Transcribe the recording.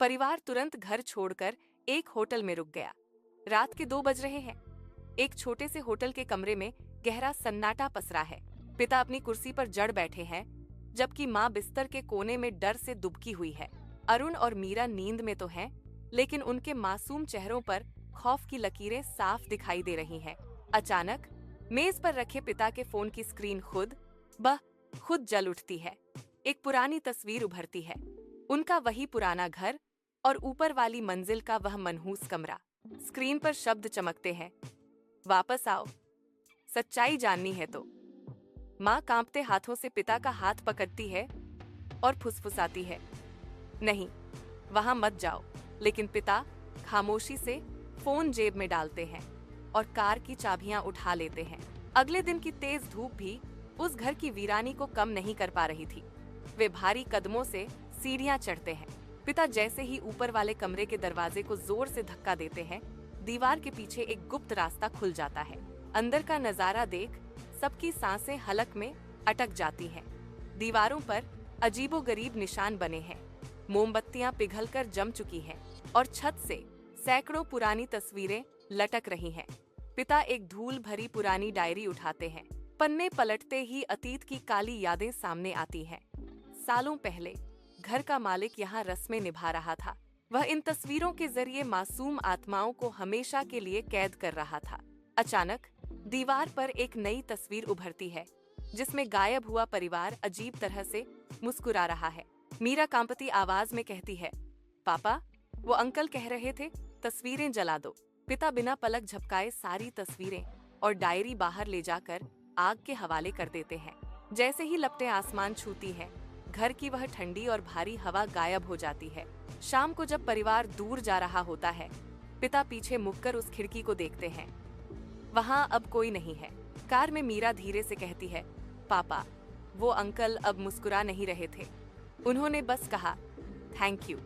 परिवार तुरंत घर छोड़कर एक होटल में रुक गया। रात के 2 बज रहे हैं। एक छोटे से होटल के कमरे में गहरा सन्नाटा पसरा है। पिता अपनी कुर्सी पर जड़ बैठे हैं, जबकि माँ बिस्तर के कोने में डर से दुबकी हुई है। अरुण और मीरा नींद में तो हैं, लेकिन उनके मासूम चेहरों पर खौफ की लकीरें साफ दिखाई दे रही हैं। अचानक मेज पर रखे पिता के फोन की स्क्रीन खुद जल उठती है। एक पुरानी तस्वीर उभरती है, उनका वही पुराना घर और ऊपर वाली मंजिल का वह मनहूस कमरा। स्क्रीन पर शब्द चमकते हैं, वापस आओ, सच्चाई जाननी है तो। माँ कांपते हाथों से पिता का हाथ पकड़ती है और फुसफुसाती है, नहीं, वहां मत जाओ। लेकिन पिता खामोशी से फोन जेब में डालते हैं और कार की चाबियां उठा लेते हैं। अगले दिन की तेज धूप भी उस घर की वीरानी को कम नहीं कर पा रही थी। वे भारी कदमों से सीढ़ियां चढ़ते हैं। पिता जैसे ही ऊपर वाले कमरे के दरवाजे को जोर से धक्का देते हैं, दीवार के पीछे एक गुप्त रास्ता खुल जाता है। अंदर का नजारा देख सबकी सांसें हलक में अटक जाती हैं। दीवारों पर अजीबोगरीब निशान बने हैं, मोमबत्तियां पिघलकर जम चुकी हैं और छत से सैकड़ों पुरानी तस्वीरें लटक रही हैं। पिता एक धूल भरी पुरानी डायरी उठाते हैं। पन्ने पलटते ही अतीत की काली यादें सामने आती हैं। सालों पहले घर का मालिक यहाँ रस्में निभा रहा था। वह इन तस्वीरों के जरिए मासूम आत्माओं को हमेशा के लिए कैद कर रहा था। अचानक दीवार पर एक नई तस्वीर उभरती है, जिसमें गायब हुआ परिवार अजीब तरह से मुस्कुरा रहा है। मीरा कांपती आवाज में कहती है, पापा, वो अंकल कह रहे थे तस्वीरें जला दो। पिता बिना पलक झपकाए सारी तस्वीरें और डायरी बाहर ले जाकर आग के हवाले कर देते हैं। जैसे ही लपटें आसमान छूती हैं, घर की वह ठंडी और भारी हवा गायब हो जाती है। शाम को जब परिवार दूर जा रहा होता है, पिता पीछे मुड़कर उस खिड़की को देखते हैं। वहां अब कोई नहीं है। कार में मीरा धीरे से कहती है, पापा, वो अंकल अब मुस्कुरा नहीं रहे थे। उन्होंने बस कहा, थैंक यू।